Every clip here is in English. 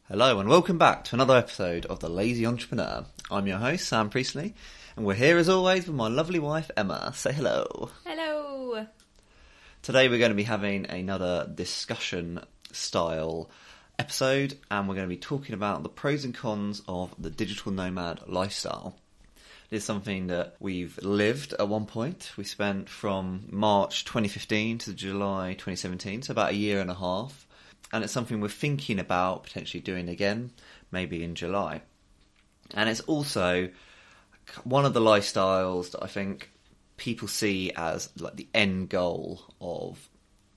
Hello and welcome back to another episode of The Lazy Entrepreneur. I'm your host, Sam Priestley, and we're here as always with my lovely wife, Emma. Say hello. Hello. Today we're going to be having another discussion-style episode, and we're going to be talking about the pros and cons of the digital nomad lifestyle. It is something that we've lived at one point. We spent from March 2015 to July 2017, so about a year and a half. And it's something we're thinking about potentially doing again, maybe in July. And it's also one of the lifestyles that I think people see as like the end goal of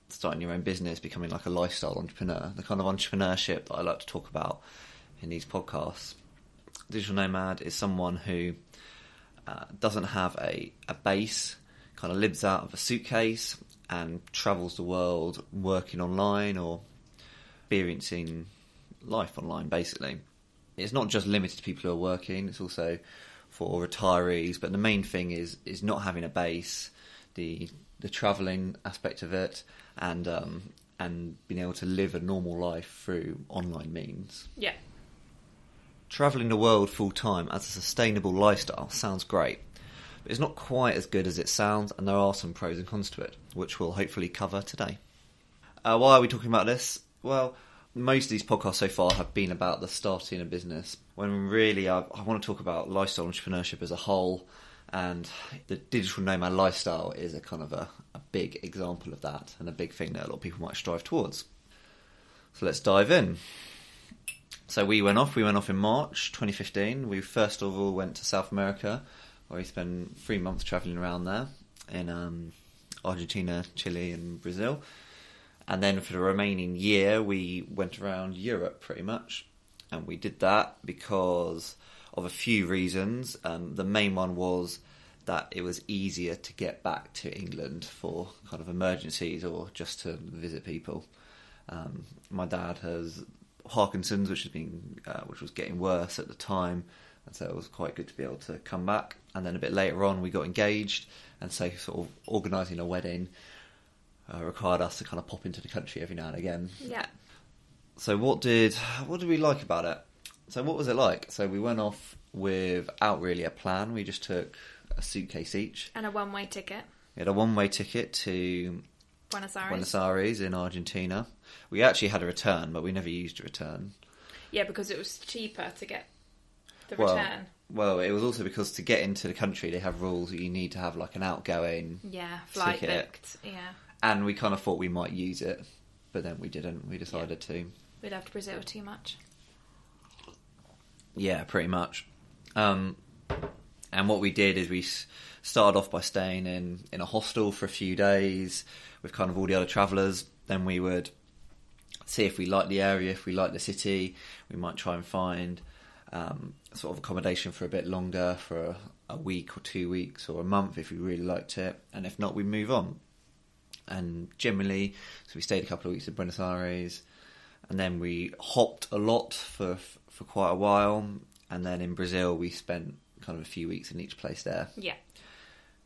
starting your own business, becoming like a lifestyle entrepreneur, the kind of entrepreneurship that I like to talk about in these podcasts. Digital nomad is someone who doesn't have a base, kind of lives out of a suitcase and travels the world working online or experiencing life online, basically. It's not just limited to people who are working, it's also for retirees, but the main thing is not having a base, the travelling aspect of it, and being able to live a normal life through online means. Yeah. Travelling the world full time as a sustainable lifestyle sounds great, but it's not quite as good as it sounds, and there are some pros and cons to it, which we'll hopefully cover today. Why are we talking about this? Well, most of these podcasts so far have been about the starting a business, when really I want to talk about lifestyle entrepreneurship as a whole, and the digital nomad lifestyle is a kind of a big example of that, and a big thing that a lot of people might strive towards. So let's dive in. So we went off in March 2015. We first of all went to South America, where we spent 3 months travelling around there in Argentina, Chile and Brazil. And then for the remaining year, we went around Europe pretty much. And we did that because of a few reasons. The main one was that it was easier to get back to England for kind of emergencies or just to visit people. My dad has Parkinson's, which was getting worse at the time. And so it was quite good to be able to come back. And then a bit later on, we got engaged. And so sort of organising a wedding required us to kind of pop into the country every now and again. Yeah. So what did we like about it? So what was it like? So we went off without really a plan. We just took a suitcase each. And a one-way ticket. We had a one-way ticket to Buenos Aires in Argentina. We actually had a return, but we never used a return. Yeah, because it was cheaper to get the return. Well, it was also because to get into the country, they have rules that you need to have like an outgoing flight ticket. booked. Yeah. And we kind of thought we might use it, but then we didn't. We decided to. We loved Brazil too much. Yeah, pretty much. And what we did is we started off by staying in a hostel for a few days with kind of all the other travellers. Then we would see if we liked the area, if we liked the city. We might try and find sort of accommodation for a bit longer, for a week or 2 weeks or a month if we really liked it. And if not, we move on. And generally, so we stayed a couple of weeks in Buenos Aires, and then we hopped a lot for quite a while, and then in Brazil we spent kind of a few weeks in each place there. Yeah.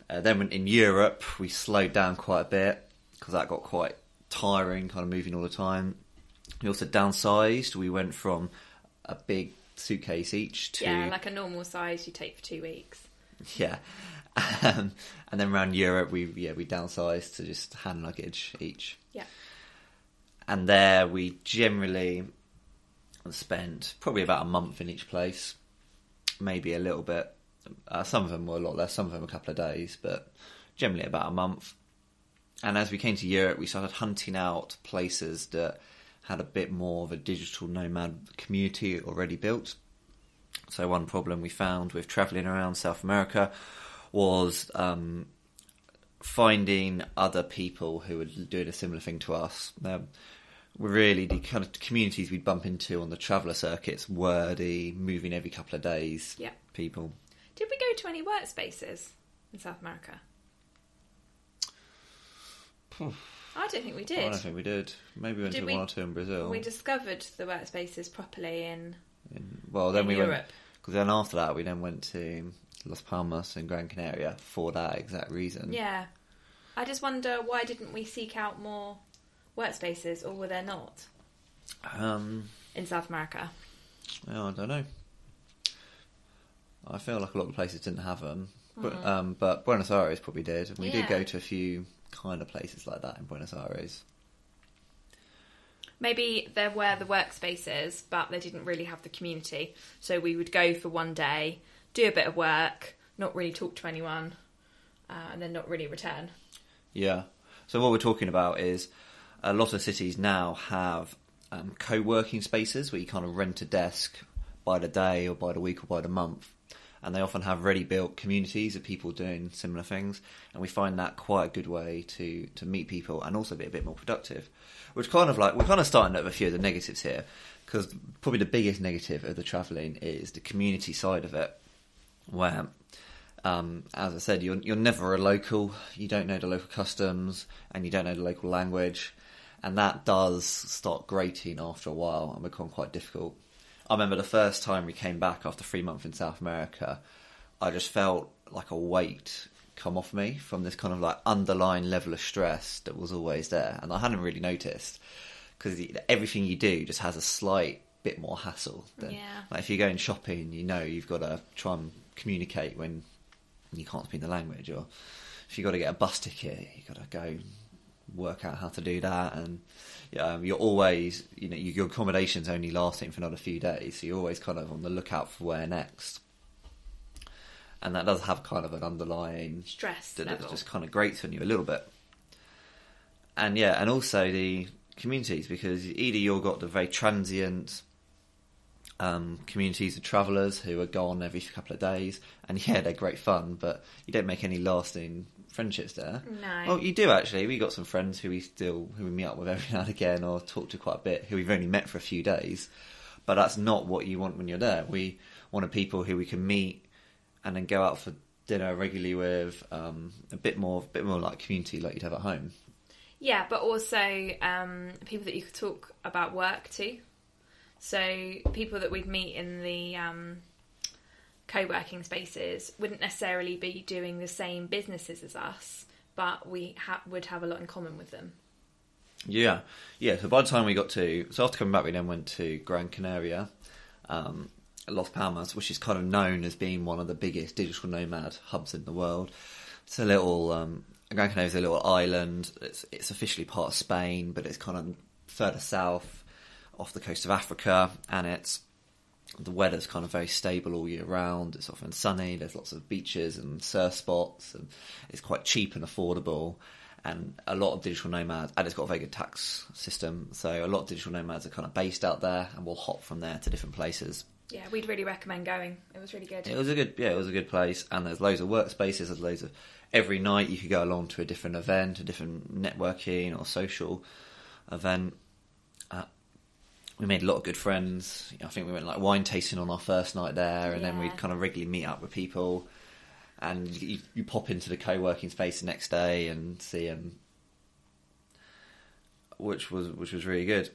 Then in Europe we slowed down quite a bit because that got quite tiring, kind of moving all the time. We also downsized. We went from a big suitcase each to like a normal size you take for 2 weeks. Yeah. And then around Europe, we downsized to just hand luggage each. Yeah. And there we generally spent probably about a month in each place, maybe a little bit. Some of them were a lot less, some of them a couple of days, but generally about a month. And as we came to Europe, we started hunting out places that had a bit more of a digital nomad community already built. So one problem we found with travelling around South America was finding other people who were doing a similar thing to us. Really, the kind of communities we'd bump into on the traveller circuits were the moving every couple of days people. Did we go to any workspaces in South America? I don't think we did. I don't think we did. Maybe we went to one or two in Brazil. We discovered the workspaces properly in Europe. Because then after that, we then went to Las Palmas and Gran Canaria for that exact reason. Yeah. I just wonder, why didn't we seek out more workspaces, or were there not? in South America? Oh, I don't know. I feel like a lot of places didn't have them, but Buenos Aires probably did. And we did go to a few kind of places like that in Buenos Aires. Maybe there were the workspaces, but they didn't really have the community. So we would go for one day, do a bit of work, not really talk to anyone, and then not really return. Yeah. So what we're talking about is a lot of cities now have co-working spaces where you kind of rent a desk by the day or by the week or by the month. And they often have ready-built communities of people doing similar things. And we find that quite a good way to meet people and also be a bit more productive. Which kind of like, we're kind of starting at a few of the negatives here, because probably the biggest negative of the travelling is the community side of it, where, as I said, you're never a local, you don't know the local customs, and you don't know the local language, and that does start grating after a while and become quite difficult. I remember the first time we came back after 3 months in South America, I just felt like a weight come off me from this kind of like underlying level of stress that was always there, and I hadn't really noticed, because everything you do just has a slight bit more hassle than, like if you're going shopping, you know you've got to try and communicate when you can't speak the language, or if you've got to get a bus ticket, you've got to go work out how to do that, and you're always, your accommodation's only lasting for another few days, so you're always kind of on the lookout for where next. And that does have kind of an underlying stress that level. just kind of grates on you a little bit. And and also the communities, because either you've got the very transient communities of travellers who are gone every couple of days, and they're great fun, but you don't make any lasting friendships there. No. Well, you do actually. We got some friends who we meet up with every now and again, or talk to quite a bit, who we've only met for a few days. But that's not what you want when you're there. We wanted people who we can meet and then go out for dinner regularly with, a bit more like community like you'd have at home. Yeah, but also people that you could talk about work to. So people that we'd meet in the co-working spaces wouldn't necessarily be doing the same businesses as us, but we would have a lot in common with them. Yeah. So by the time we got so after coming back, we then went to Gran Canaria, Las Palmas, which is kind of known as being one of the biggest digital nomad hubs in the world. It's a little, Gran Canaria is a little island. It's officially part of Spain, but it's kind of further south off the coast of Africa, and the weather's kind of very stable all year round. It's often sunny. There's lots of beaches and surf spots, and it's quite cheap and affordable. And a lot of digital nomads, and it's got a very good tax system, so a lot of digital nomads are kind of based out there and will hop from there to different places. Yeah, we'd really recommend going. It was really good. It was a good place, and there's loads of workspaces. There's loads of, every night you could go along to a different event, a different networking or social event. We made a lot of good friends. I think we went like wine tasting on our first night there, and then we'd kind of regularly meet up with people. And you pop into the co-working space the next day and see them, which was really good.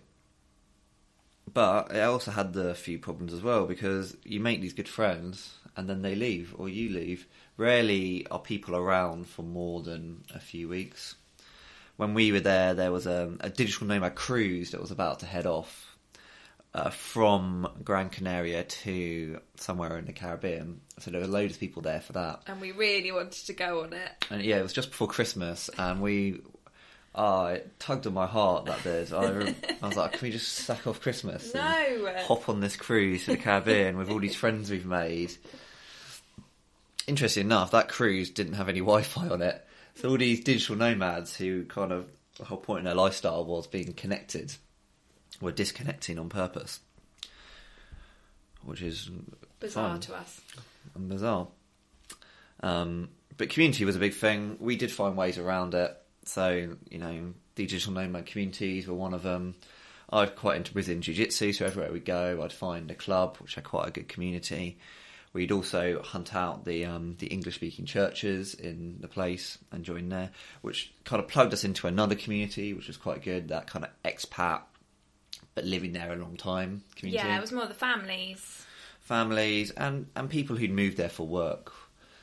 But it also had the few problems as well, because you make these good friends and then they leave, or you leave. Rarely are people around for more than a few weeks. When we were there was a digital nomad cruise that was about to head off from Gran Canaria to somewhere in the Caribbean. So there were loads of people there for that. And we really wanted to go on it. And it was just before Christmas, and it tugged on my heart that did. I was like, can we just sack off Christmas and hop on this cruise to the Caribbean with all these friends we've made? Interesting enough, that cruise didn't have any Wi-Fi on it. So all these digital nomads who kind of, the whole point in their lifestyle was being connected, were disconnecting on purpose, which is bizarre to us. And bizarre. But community was a big thing. We did find ways around it. So, the digital nomad communities were one of them. I'm quite into Brazilian Jiu-Jitsu, so everywhere we go, I'd find a club, which had quite a good community. We'd also hunt out the English-speaking churches in the place and join there, which kind of plugged us into another community, which was quite good, that kind of expat, but living there a long time community. Yeah, it was more the families. Families and people who'd moved there for work.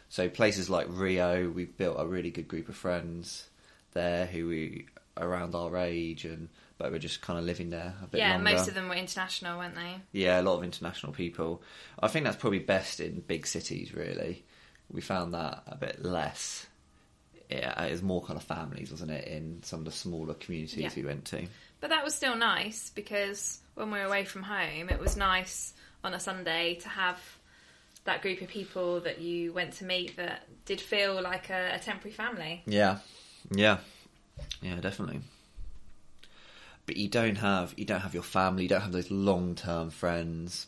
So places like Rio, we've built a really good group of friends there who are around our age, and but were just kind of living there a bit Yeah, longer. most of them were international, weren't they? Yeah, a lot of international people. I think that's probably best in big cities, really. We found that a bit less. Yeah, it was more kind of families, wasn't it, in some of the smaller communities we went to. But that was still nice, because when we were away from home, it was nice on a Sunday to have that group of people that you went to meet that did feel like a temporary family. Yeah, definitely. But you don't have your family, you don't have those long-term friends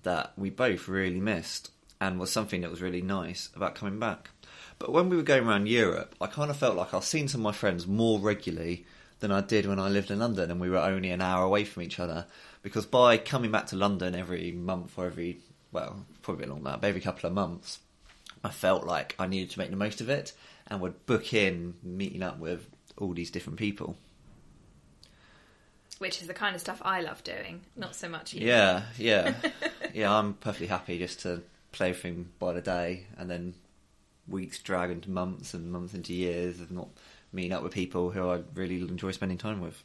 that we both really missed, and was something that was really nice about coming back. But when we were going around Europe, I kind of felt like I was seeing some of my friends more regularly than I did when I lived in London, and we were only an hour away from each other. Because by coming back to London every month or probably along that, but every couple of months, I felt like I needed to make the most of it and would book in meeting up with all these different people. Which is the kind of stuff I love doing, not so much you. Yeah. I'm perfectly happy just to play everything by the day, and then weeks drag into months and months into years of not meeting up with people who I really enjoy spending time with.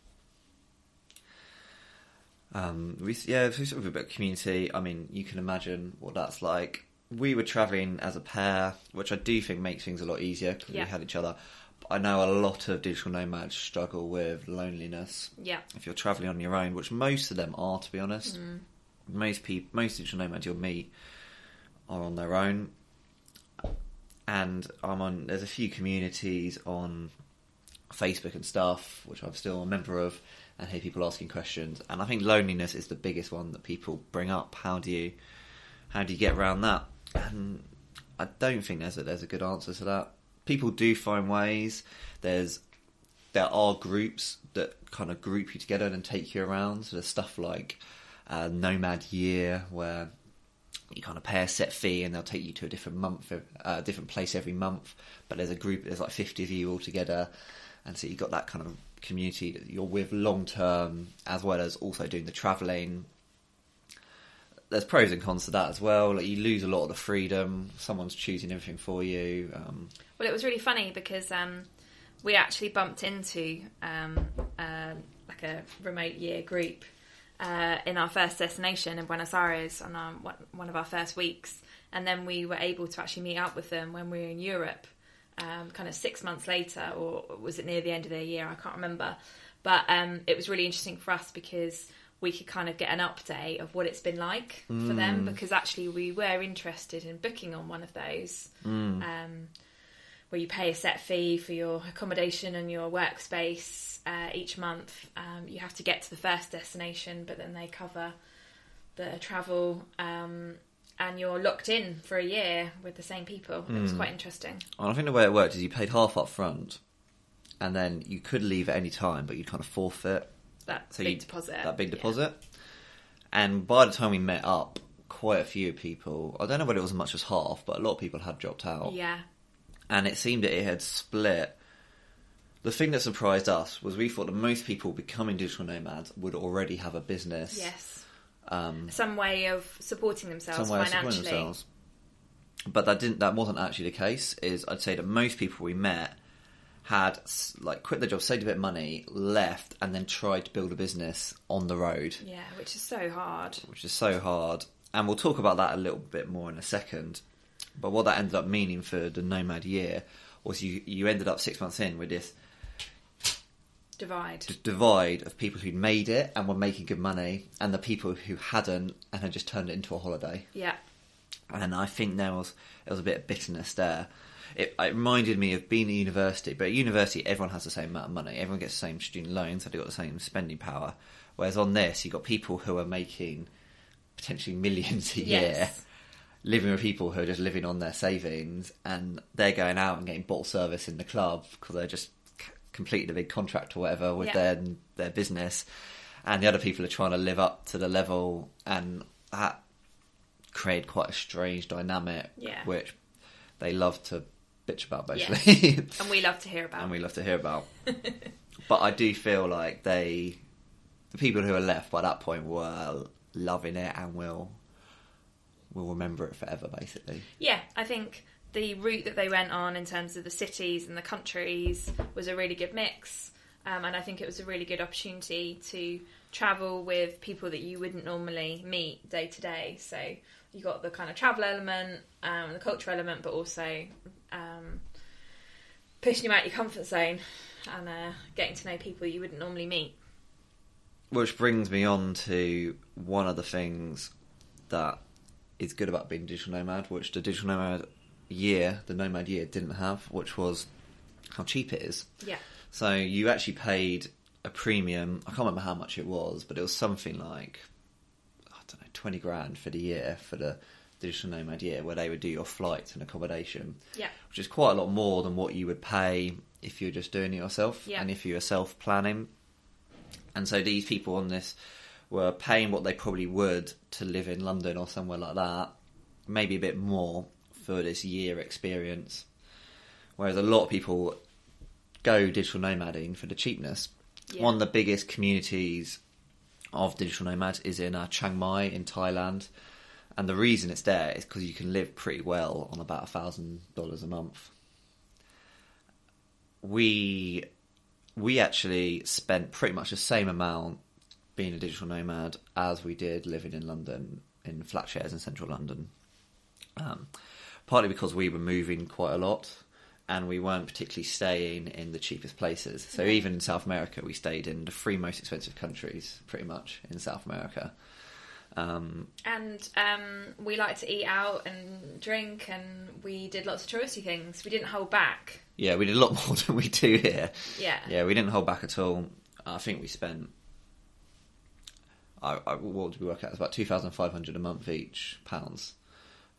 We sort of a bit of community. I mean, you can imagine what that's like. We were travelling as a pair, which I do think makes things a lot easier because we had each other. But I know a lot of digital nomads struggle with loneliness. Yeah. If you're travelling on your own, which most of them are, to be honest. Most digital nomads you'll meet are on their own. And there's a few communities on Facebook and stuff, which I'm still a member of, and hear people asking questions. And I think loneliness is the biggest one that people bring up. How do you get around that? And I don't think there's a good answer to that. People do find ways. There are groups that kind of group you together and take you around. So there's stuff like Nomad Year, where you kind of pay a set fee and they'll take you to a different place every month. But there's like 50 of you all together, and so you've got that kind of community that you're with long term, as well as also doing the travelling. There's pros and cons to that as well. Like, you lose a lot of the freedom. Someone's choosing everything for you. Well, it was really funny because we actually bumped into like a remote year group in our first destination in Buenos Aires on one of our first weeks, and then we were able to actually meet up with them when we were in Europe, kind of 6 months later, or was it near the end of their year? I can't remember, but it was really interesting for us because we could kind of get an update of what it's been like for them, because actually we were interested in booking on one of those, where you pay a set fee for your accommodation and your workspace each month. You have to get to the first destination, but then they cover the travel, and you're locked in for a year with the same people. It was quite interesting. And I think the way it worked is you paid half up front, and then you could leave at any time, but you'd kind of forfeit that big deposit. And by the time we met up, quite a few people, I don't know whether it was as much as half, but a lot of people had dropped out. Yeah. And it seemed that it had split. The thing that surprised us was we thought that most people becoming digital nomads would already have a business. Yes. Some way of supporting themselves financially. But that wasn't actually the case. I'd say that most people we met had quit their job, saved a bit of money, left, and then tried to build a business on the road. Yeah, which is so hard. And we'll talk about that a little bit more in a second. But what that ended up meaning for the Nomad Year was you ended up 6 months in with this divide of people who'd made it and were making good money, and the people who hadn't and had just turned it into a holiday. Yeah. And I think there was a bit of bitterness there. It reminded me of being at university, but at university everyone has the same amount of money. Everyone gets the same student loans, so they've got the same spending power. Whereas on this, you've got people who are making potentially millions a year, living with people who are just living on their savings, and they're going out and getting bottle service in the club because they're just completed a big contract or whatever with their business, and the other people are trying to live up to the level, and that created quite a strange dynamic, which they love to bitch about, basically. Yeah. And we love to hear about. But I do feel like the people who are left by that point were loving it and will remember it forever, basically. Yeah, I think the route that they went on in terms of the cities and the countries was a really good mix. And I think it was a really good opportunity to travel with people that you wouldn't normally meet day to day. So you got the kind of travel element, the cultural element, but also pushing you out your comfort zone and getting to know people you wouldn't normally meet. Which brings me on to one of the things that is good about being a digital nomad, which the digital nomad year, the Nomad year, didn't have, which was how cheap it is. Yeah. So you actually paid a premium. I can't remember how much it was, but it was something like, I don't know, 20 grand for the year for the digital nomad year, where they would do your flights and accommodation. Yeah. Which is quite a lot more than what you would pay if you were just doing it yourself, yeah. and if you were self-planning. And so these people on this were paying what they probably would to live in London or somewhere like that, maybe a bit more for this year experience. Whereas a lot of people go digital nomading for the cheapness. Yeah. One of the biggest communities of digital nomads is in Chiang Mai in Thailand. And the reason it's there is because you can live pretty well on about $1,000 a month. We actually spent pretty much the same amount being a digital nomad as we did living in London, in flat shares in central London. Partly because we were moving quite a lot and we weren't particularly staying in the cheapest places. So even in South America, we stayed in the 3 most expensive countries, pretty much, in South America. And we like to eat out and drink, and we did lots of touristy things. We didn't hold back. Yeah, we did a lot more than we do here. Yeah. Yeah, we didn't hold back at all. I think we spent... what did we work out? It was about 2,500 a month each, pounds,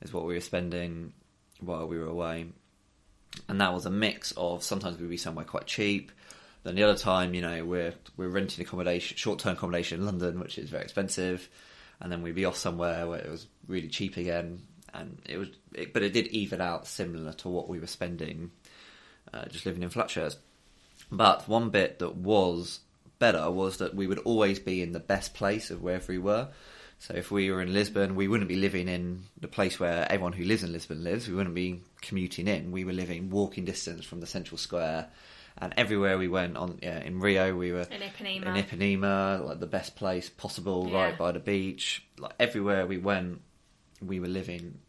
is what we were spending while we were away. And that was a mix of, sometimes we'd be somewhere quite cheap, then the other time, you know, we're renting accommodation, short-term accommodation in London, which is very expensive, and then we'd be off somewhere where it was really cheap again, and but it did even out similar to what we were spending just living in flat shares. But one bit that was better was that we would always be in the best place of wherever we were. So if we were in Lisbon, we wouldn't be living in the place where everyone who lives in Lisbon lives. We wouldn't be commuting in. We were living walking distance from the central square. And everywhere we went in Rio, we were in Ipanema. Ipanema, like the best place possible, right by the beach. Like everywhere we went, we were living,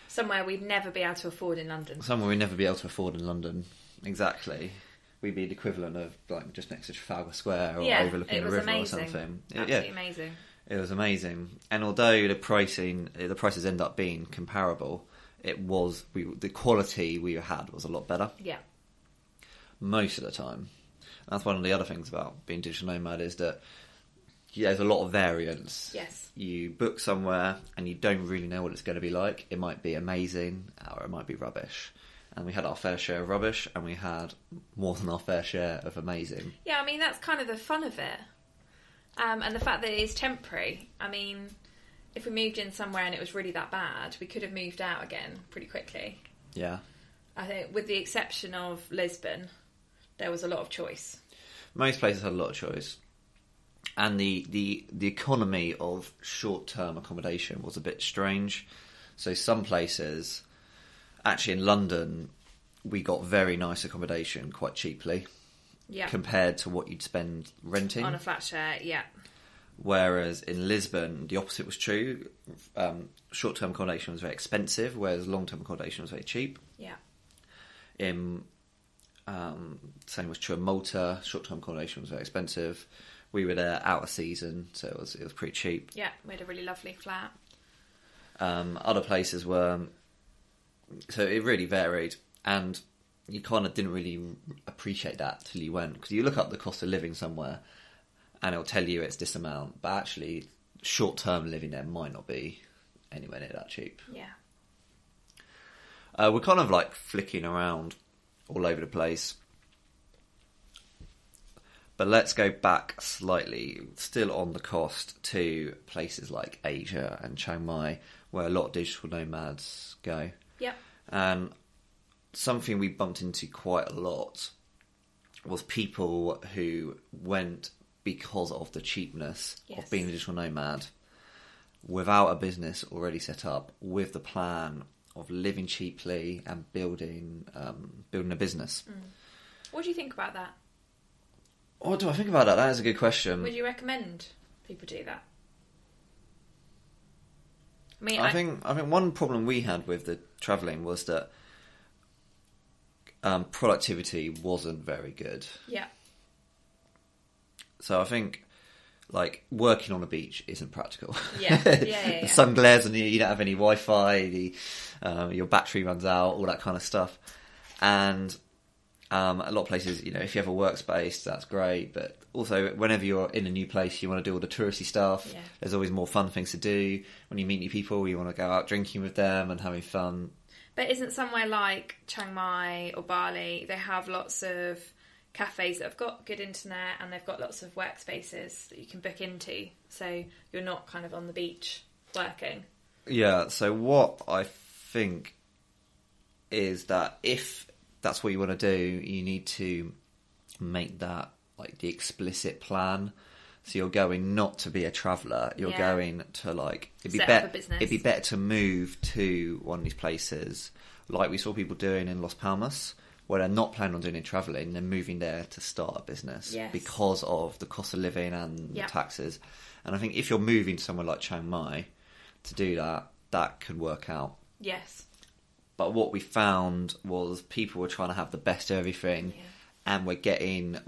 somewhere we'd never be able to afford in London. Somewhere we'd never be able to afford in London. Exactly. We'd be the equivalent of like just next to Trafalgar Square or overlooking a river amazing. or something. Absolutely amazing. It was amazing. And although the prices end up being comparable, the quality we had was a lot better. Yeah. Most of the time. That's one of the other things about being digital nomad is that there's a lot of variance. Yes. You book somewhere and you don't really know what it's going to be like. It might be amazing or it might be rubbish. And we had our fair share of rubbish and we had more than our fair share of amazing. Yeah, I mean, that's kind of the fun of it. And the fact that it is temporary. I mean, if we moved in somewhere and it was really that bad, we could have moved out again pretty quickly. Yeah. I think with the exception of Lisbon, there was a lot of choice. Most places had a lot of choice. And the economy of short-term accommodation was a bit strange. So some places, actually in London, we got very nice accommodation quite cheaply. Yeah. Compared to what you'd spend renting. On a flat share, yeah. Whereas in Lisbon, the opposite was true. Short-term accommodation was very expensive, whereas long-term accommodation was very cheap. Yeah. Same was true in Malta. Short-term accommodation was very expensive. We were there out of season, so it was pretty cheap. Yeah, we had a really lovely flat. Other places were... So it really varied, and you kind of didn't really appreciate that till you went, because you look up the cost of living somewhere and it'll tell you it's this amount, but actually short-term living there might not be anywhere near that cheap. Yeah. We're kind of like flicking around all over the place, but let's go back slightly, still on the cost, to places like Asia and Chiang Mai, where a lot of digital nomads go. Yep. And something we bumped into quite a lot was people who went because of the cheapness of being a digital nomad, without a business already set up, with the plan of living cheaply and building a business. What do you think about that? What do I think about that? That is a good question. Would you recommend people do that? I mean, I think one problem we had with the travelling was that productivity wasn't very good. Yeah. So I think, like, working on a beach isn't practical. Yeah. The sun glares on you, you don't have any Wi-Fi, your battery runs out, all that kind of stuff. And a lot of places, you know, if you have a workspace, that's great. But also, whenever you're in a new place, you want to do all the touristy stuff. Yeah. There's always more fun things to do. When you meet new people, you want to go out drinking with them and having fun. But isn't somewhere like Chiang Mai or Bali, they have lots of cafes that have got good internet and they've got lots of workspaces that you can book into, so you're not kind of on the beach working. Yeah, so what I think is that if that's what you want to do, you need to make that like the explicit plan. So you're going not to be a traveller, you're going to like it'd be better to move to one of these places like we saw people doing in Las Palmas, where they're not planning on doing any travelling, they're moving there to start a business because of the cost of living and the taxes. And I think if you're moving to somewhere like Chiang Mai to do that, that could work out. Yes. But what we found was people were trying to have the best of everything and were getting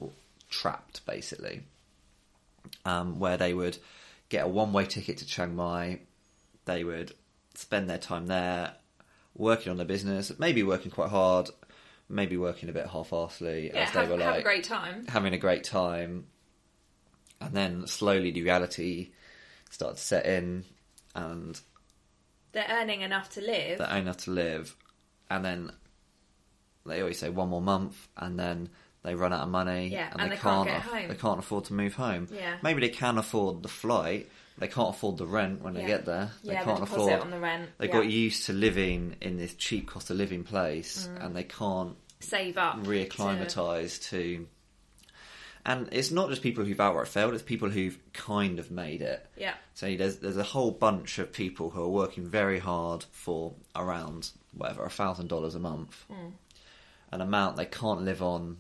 trapped, basically. Where they would get a one-way ticket to Chiang Mai, they would spend their time there, working on their business, maybe working quite hard, maybe working a bit half-arsely, as they were like have a great time. Having a great time, and then slowly the reality started to set in, and they're earning enough to live. And then they always say one more month, and then they run out of money, and they can't get home. They can't afford to move home. Yeah. Maybe they can afford the flight, they can't afford the rent when they get there. They can't the afford on the rent. They got used to living in this cheap cost of living place, and they can't save up, reacclimatise to. And it's not just people who've outright failed; it's people who've kind of made it. Yeah. So there's a whole bunch of people who are working very hard for around $1,000 a month, an amount they can't live on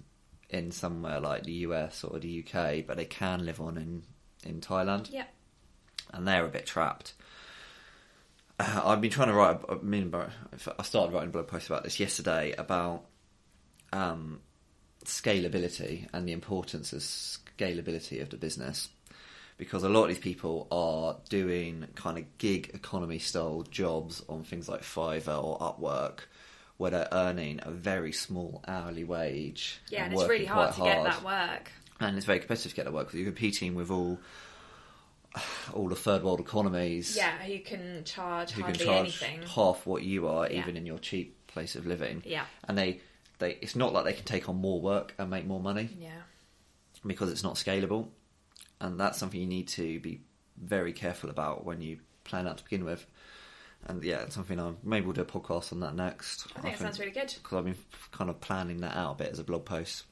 in somewhere like the US or the UK, but they can live on in Thailand. Yeah. And they're a bit trapped. I've been trying to write. I started writing a blog post about this yesterday about scalability and the importance of scalability of the business, because a lot of these people are doing kind of gig economy style jobs on things like Fiverr or Upwork, where they're earning a very small hourly wage. Yeah, and it's really hard to get that work. And it's very competitive to get that work because you're competing with all the third world economies. Yeah, who can charge anything. Half what you are, even in your cheap place of living. Yeah. And they it's not like they can take on more work and make more money. Yeah. Because it's not scalable. And that's something you need to be very careful about when you plan out to begin with. And it's something maybe we'll do a podcast on that next. I think it sounds really good. Because I've been kind of planning that out a bit as a blog post.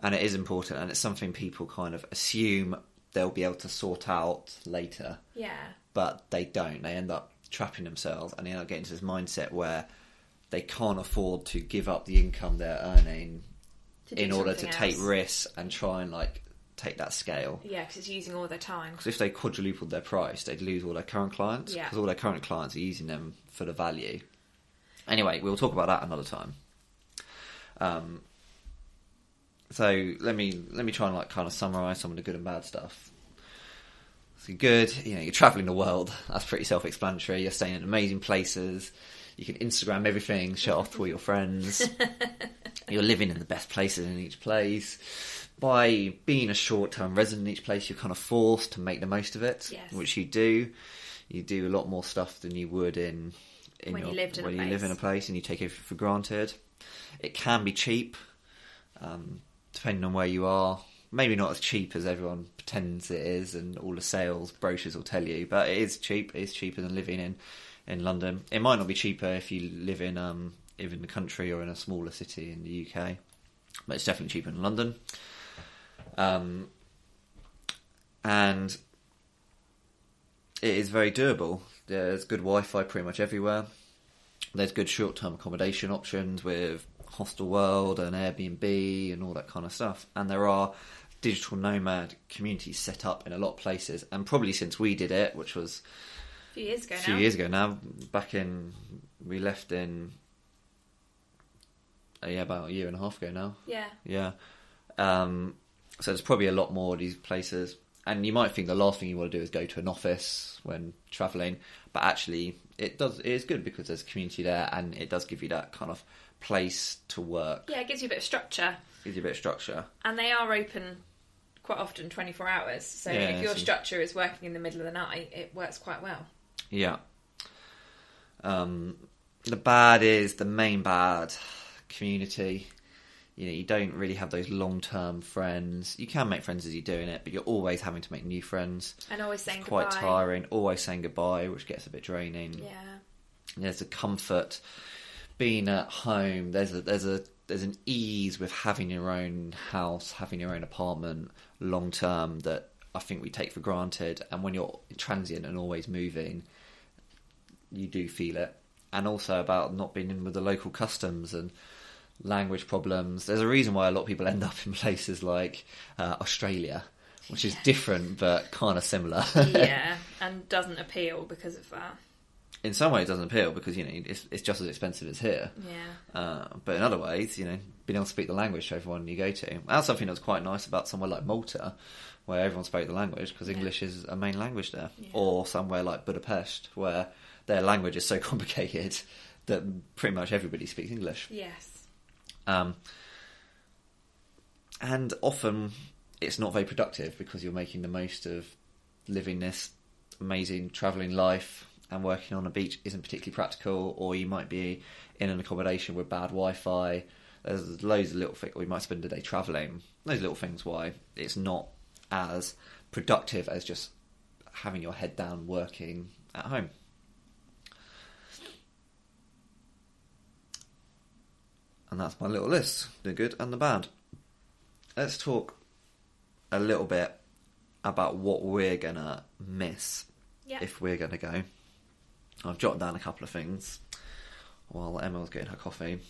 And it is important, and it's something people kind of assume they'll be able to sort out later. Yeah. But they don't. They end up trapping themselves, and they end up getting into this mindset where they can't afford to give up the income they're earning in order to take risks and try and take that scale. Yeah, because it's using all their time. Because if they quadrupled their price, they'd lose all their current clients. Yeah. Because all their current clients are using them for the value. Anyway, we'll talk about that another time. So let me try and kind of summarise some of the good and bad stuff. So good, you're travelling the world. That's pretty self-explanatory. You're staying in amazing places. You can Instagram everything, show off to all your friends. You're living in the best places in each place. By being a short-term resident in each place, you're kind of forced to make the most of it, which you do. You do a lot more stuff than you would when you live in a place and you take everything for granted. It can be cheap, depending on where you are. Maybe not as cheap as everyone pretends it is, and all the sales brochures will tell you, but it is cheap. It's cheaper than living in London. It might not be cheaper if you live in the country or in a smaller city in the UK, but it's definitely cheaper in London. And it is very doable. There's good Wi-Fi pretty much everywhere. There's good short-term accommodation options with Hostel World and Airbnb and all that kind of stuff. And there are digital nomad communities set up in a lot of places, and probably since we did it, which was A few years ago a few years ago now. We left in about a year and a half ago now. Yeah. So there's probably a lot more of these places, and you might think the last thing you want to do is go to an office when travelling, but actually it is good because there's a community there, and it does give you that kind of place to work. Yeah, it gives you a bit of structure. And they are open quite often 24 hours, so if your structure is working in the middle of the night, it works quite well. Yeah. The main bad community. You know, you don't really have those long-term friends. You can make friends as you're doing it, but you're always having to make new friends. And always saying it's goodbye. Quite tiring. Always saying goodbye, which gets a bit draining. Yeah. There's a comfort being at home. There's an ease with having your own house, having your own apartment long-term that I think we take for granted. And when you're transient and always moving, you do feel it. And also about not being in with the local customs and language problems. There's a reason why a lot of people end up in places like Australia, which is different but kind of similar. Yeah, and doesn't appeal because of that. In some ways it doesn't appeal because, you know, it's just as expensive as here. Yeah. But in other ways, you know, being able to speak the language to everyone you go to. That's something that's quite nice about somewhere like Malta, where everyone spoke the language because English is a main language there. Yeah. Or somewhere like Budapest, where their language is so complicated that pretty much everybody speaks English. Yes. And often it's not very productive because you're making the most of living this amazing travelling life, and working on a beach isn't particularly practical, or you might be in an accommodation with bad Wi-Fi. There's loads of little things, or you might spend a day travelling. Those little things why it's not as productive as just having your head down working at home. And that's my little list, the good and the bad. Let's talk a little bit about what we're going to miss if we're going to go. I've jotted down a couple of things while Emma was getting her coffee.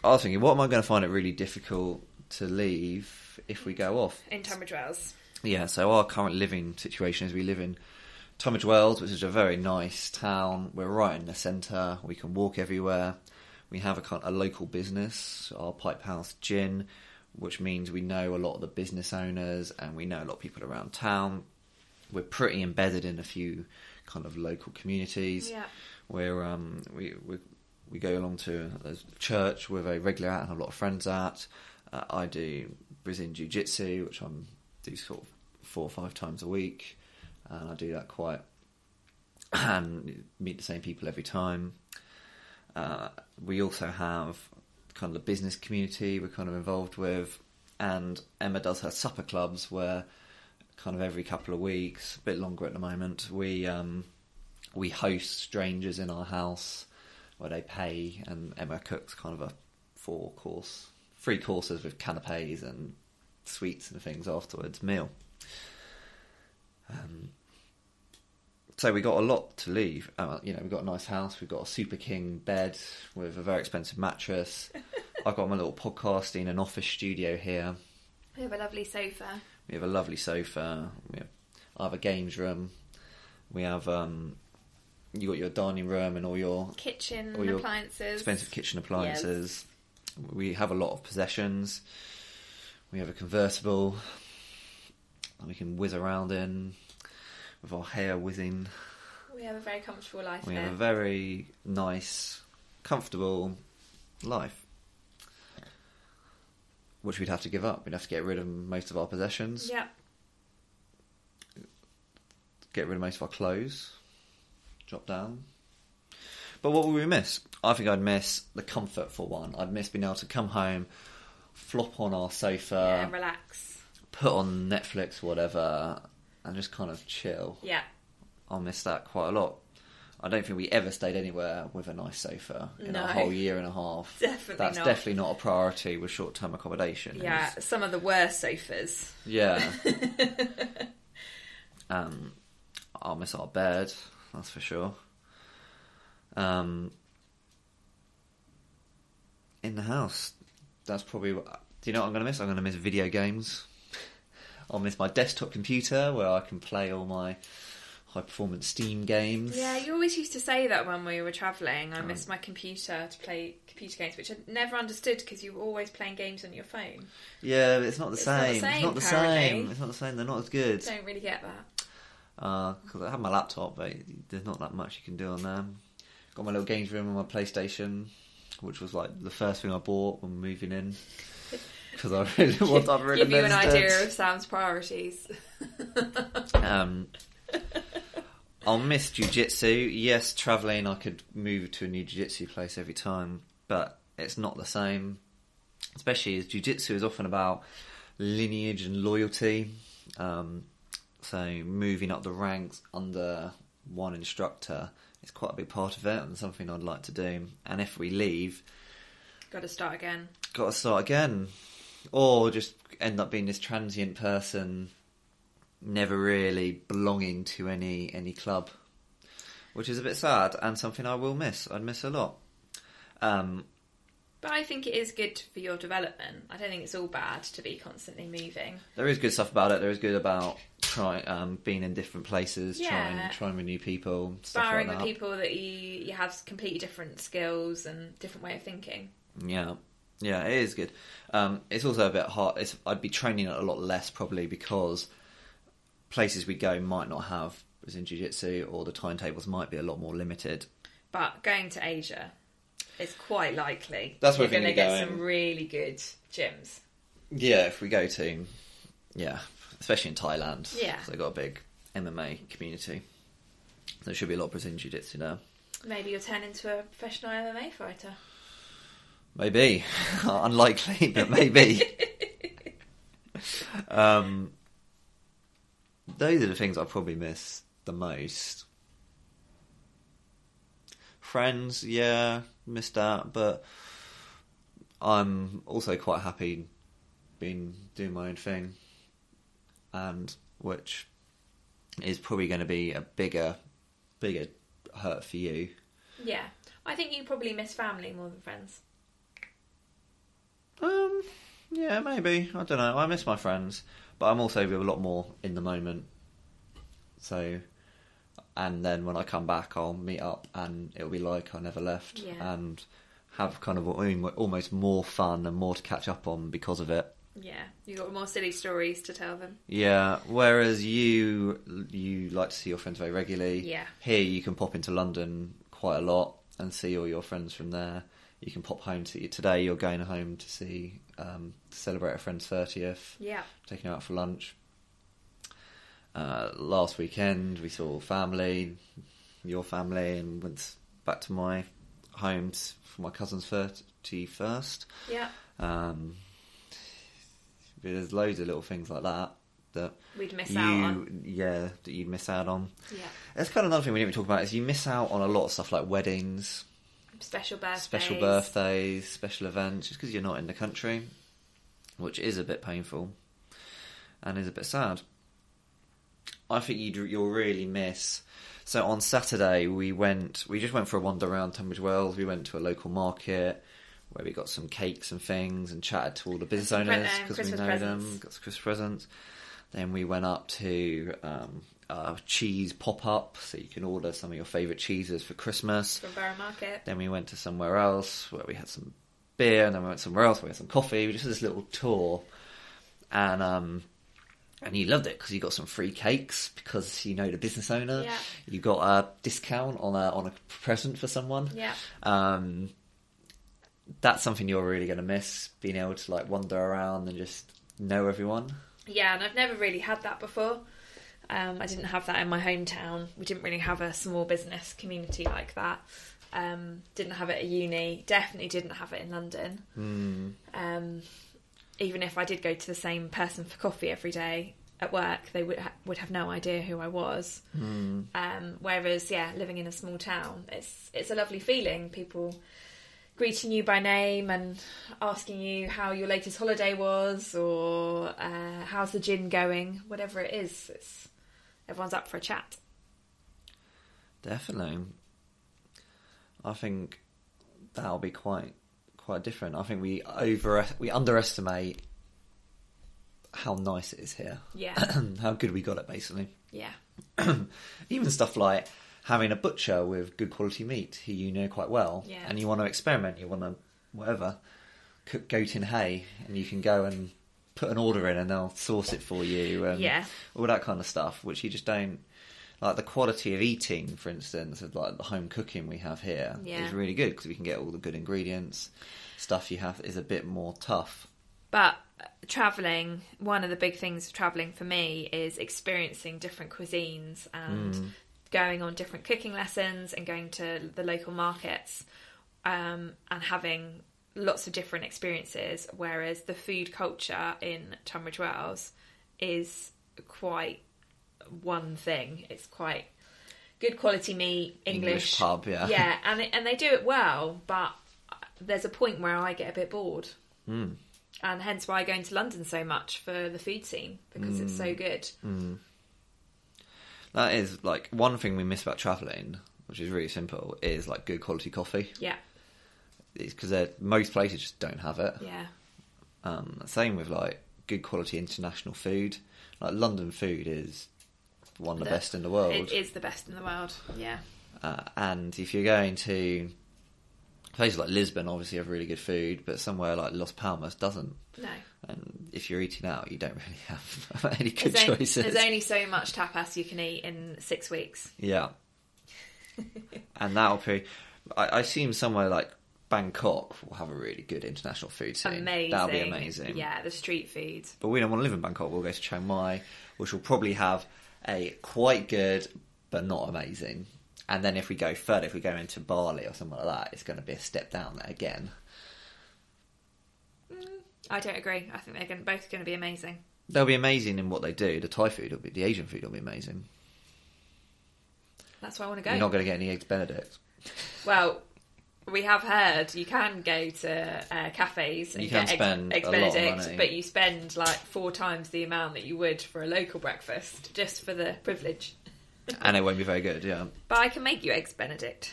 I was thinking, what am I going to find it really difficult to leave if we go off? In Tunbridge Wells. Yeah, so our current living situation is we live in Tunbridge Wells, which is a very nice town. We're right in the centre. We can walk everywhere. We have a local business, our Pipe House Gin, which means we know a lot of the business owners and we know a lot of people around town. We're pretty embedded in a few kind of local communities. Yeah. Where we go along to a church we're very regular at and have a lot of friends at. I do Brazilian Jiu-Jitsu, which I do sort of 4 or 5 times a week, and I do that and meet the same people every time. We also have kind of the business community we're kind of involved with, and Emma does her supper clubs where kind of every couple of weeks, a bit longer at the moment, we host strangers in our house where they pay, and Emma cooks kind of a 3 courses with canapes and sweets and things afterwards meal. So we got a lot to leave. We've got a nice house. We've got a super king bed with a very expensive mattress. I've got my little podcasting and office studio here. We have a lovely sofa. I have a games room. We have you got your dining room and all your kitchen appliances, expensive kitchen appliances. Yes. We have a lot of possessions. We have a convertible that we can whiz around in with our hair whizzing. We have a very comfortable life. We have a very nice, comfortable life, which we'd have to give up. We'd have to get rid of most of our possessions. Yeah. Get rid of most of our clothes. Drop down. But what would we miss? I think I'd miss the comfort for one. I'd miss being able to come home, flop on our sofa, and relax, put on Netflix, whatever, and just kind of chill. Yeah. I'll miss that quite a lot. I don't think we ever stayed anywhere with a nice sofa in our whole year and a half. That's definitely not a priority with short-term accommodation. Yeah, some of the worst sofas. Yeah. I'll miss our bed, that's for sure. In the house, that's probably Do you know what I'm going to miss? I'm going to miss video games. I'll miss my desktop computer where I can play all my high-performance Steam games. Yeah, you always used to say that when we were travelling. I missed my computer to play computer games, which I never understood because you were always playing games on your phone. Yeah, but it's not the same. It's not the same. It's not the same. They're not as good. Don't really get that. Because I have my laptop, but there's not that much you can do on there. Got my little games room on my PlayStation, which was like the first thing I bought when moving in. Because I really want to give you an idea of Sam's priorities. I'll miss jiu-jitsu. Yes, travelling, I could move to a new jiu-jitsu place every time, but it's not the same. Especially as jiu-jitsu is often about lineage and loyalty. So moving up the ranks under one instructor is quite a big part of it and something I'd like to do. And if we leave... Got to start again. Or just end up being this transient person, never really belonging to any club, which is a bit sad and something I will miss. I'd miss a lot. But I think it is good for your development. I don't think it's all bad to be constantly moving. There is good stuff about it. There is good about being in different places, Yeah. trying with new people, Sparring stuff like with people that you have completely different skills and different way of thinking. Yeah, it is good. It's also a bit hard. I'd be training a lot less probably because places we go might not have as in jiu-jitsu, or the timetables might be a lot more limited. But going to Asia, it's quite likely That's where you're going to we're get going. some really good gyms. Yeah, if we go to, especially in Thailand. Yeah. 'Cause they've got a big MMA community. There should be a lot of Brazilian jiu-jitsu there. Maybe you'll turn into a professional MMA fighter. Maybe. Unlikely, but maybe. Those are the things I probably miss the most. Friends, yeah, missed that, but I'm also quite happy doing my own thing, and which is probably going to be a bigger hurt for you. Yeah. I think you probably miss family more than friends. Yeah, maybe. I don't know. I miss my friends, but I'm also a lot more in the moment. So, and then when I come back, I'll meet up and it'll be like I never left, Yeah. and have kind of almost more fun and more to catch up on because of it. Yeah. You got more silly stories to tell them. Yeah, whereas you like to see your friends very regularly. Yeah. Here you can pop into London quite a lot and see all your friends from there. You can pop home today. You're going home to see to celebrate a friend's 30th. Yeah. Taking her out for lunch. Last weekend we saw your family, and went back to my home for my cousin's 31st. Yeah. There's loads of little things like that We'd miss out on. Yeah, that you'd miss out on. Yeah. That's kind of another thing we didn't even talk about, is you miss out on a lot of stuff like weddings, Special birthdays. special events, just because you're not in the country, which is a bit painful and is a bit sad. I think you'll really miss. So on Saturday we just went for a wander around Tunbridge Wells. We went to a local market where we got some cakes and things and chatted to all the business owners because we know them. Got some Christmas presents. Then we went up to a cheese pop-up, so you can order some of your favourite cheeses for Christmas. From Borough Market. Then we went to somewhere else where we had some beer, and then we went somewhere else where we had some coffee. We just had this little tour, and you loved it because you got some free cakes because you know the business owner. Yeah. You got a discount on a present for someone. Yeah. That's something you're really going to miss, being able to like wander around and just know everyone. Yeah, and I've never really had that before. I didn't have that in my hometown. We didn't really have a small business community like that. Didn't have it at uni. Definitely didn't have it in London. Even if I did go to the same person for coffee every day at work, they would have no idea who I was. Whereas, living in a small town, it's a lovely feeling. People greeting you by name and asking you how your latest holiday was, or how's the gin going, whatever it is. Everyone's up for a chat. Definitely. I think that'll be quite quite different. I think we underestimate how nice it is here. Yeah. How good we got it, basically. Yeah. Even stuff like having a butcher with good quality meat who you know quite well, Yeah. and you want to experiment, you want to cook goat in hay, and you can go and put an order in and they'll source it for you, and all that kind of stuff, which you just don't. Like the quality of eating, for instance, of like the home cooking we have here is really good because we can get all the good ingredients. Stuff you have is a bit more tough. But travelling, one of the big things of travelling for me is experiencing different cuisines and going on different cooking lessons and going to the local markets and having lots of different experiences, whereas the food culture in Tunbridge Wells is quite one thing. It's quite good quality meat, English pub, yeah, and they do it well, but there's a point where I get a bit bored, and hence why I go into London so much for the food scene, because it's so good. That is like one thing we miss about travelling, which is really simple, is like good quality coffee. Yeah, it's because most places just don't have it. Yeah. Same with like good quality international food. Like London food is one of the best in the world. It is the best in the world, yeah. And if you're going to places like Lisbon, obviously have really good food, but somewhere like Las Palmas doesn't. No. And if you're eating out, you don't really have any good choices. There's only so much tapas you can eat in 6 weeks. Yeah. And that'll be... I assume somewhere like Bangkok will have a really good international food scene. Amazing. That'll be amazing. Yeah, the street food. But we don't want to live in Bangkok. We'll go to Chiang Mai, which will probably have a quite good but not amazing. And then if we go further, if we go into Bali or something like that, it's going to be a step down there again. I don't agree. I think they're both going to be amazing. They'll be amazing in what they do. The Thai food will be, the Asian food will be amazing. That's where I want to go. You're not going to get any eggs Benedict. Well, we have heard you can go to cafes and get eggs Benedict, but you spend like 4 times the amount that you would for a local breakfast just for the privilege. And it won't be very good, yeah. But I can make you eggs Benedict.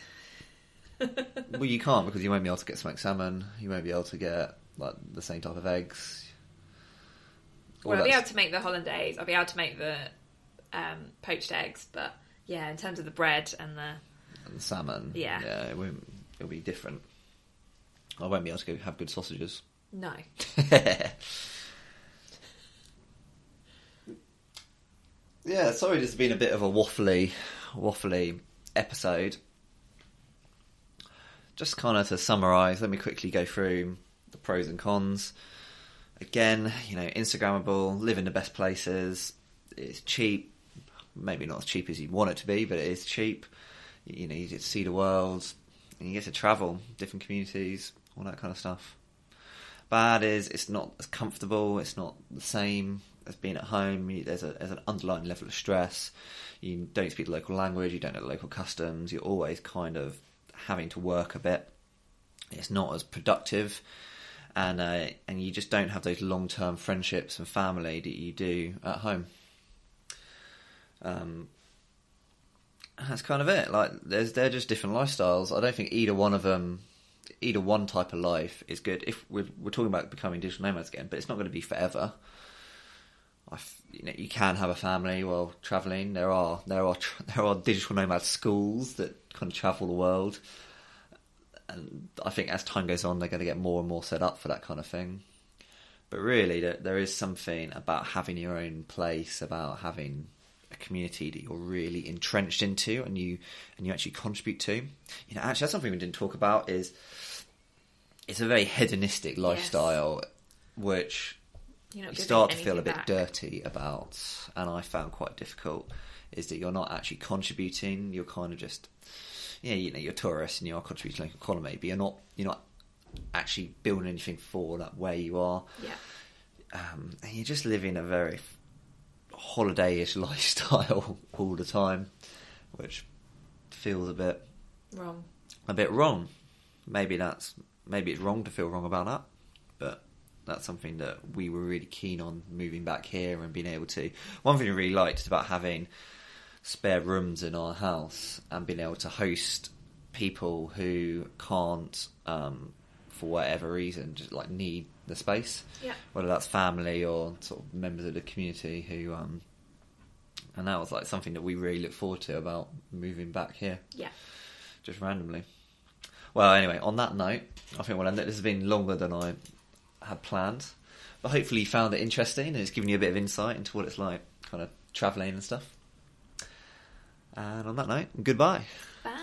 Well, you can't, because you won't be able to get smoked salmon. You won't be able to get like the same type of eggs. Well, I'll be able to make the hollandaise. I'll be able to make the poached eggs, but yeah, in terms of the bread and the salmon, yeah, it'll be different. I won't be able to go have good sausages. No. Yeah, sorry, this has been a bit of a waffly episode. Just kind of to summarise, let me quickly go through the pros and cons. Again, Instagrammable, live in the best places. It's cheap, maybe not as cheap as you'd want it to be, but it is cheap. You get to see the world, and you get to travel, different communities, all that kind of stuff. Bad is it's not as comfortable, it's not the same as being at home. There's an underlying level of stress. You don't speak the local language, you don't know the local customs, you're always kind of having to work a bit. It's not as productive, and you just don't have those long-term friendships and family that you do at home. That's kind of it. Like they're just different lifestyles. I don't think either one type of life is good. If we're talking about becoming digital nomads again, but it's not going to be forever. You can have a family while travelling. There are digital nomad schools that kind of travel the world, and I think as time goes on, they're going to get more and more set up for that kind of thing. But really, there is something about having your own place, about having a community that you're really entrenched into, and you actually contribute to. Actually, that's something we didn't talk about. Is it's a very hedonistic lifestyle, which you start to feel a bit dirty about, and I found quite difficult, is that you're not actually contributing. You're kind of just, you're tourists and you are contributing to the local economy, but you're not actually building anything for that where you are. Yeah. And you're just living a very holiday-ish lifestyle all the time, which feels a bit wrong. Maybe it's wrong to feel wrong about that, but that's something that we were really keen on moving back here and being able to. One thing I really liked is about having spare rooms in our house and being able to host people who can't for whatever reason, just like need the space. Yeah. Whether that's family or sort of members of the community who, and that was like something that we really look forward to about moving back here. Yeah. Just randomly. Well, anyway, on that note, I think we'll end it. This has been longer than I had planned, but hopefully you found it interesting and it's given you a bit of insight into what it's like kind of travelling and stuff. And on that note, goodbye. Bye.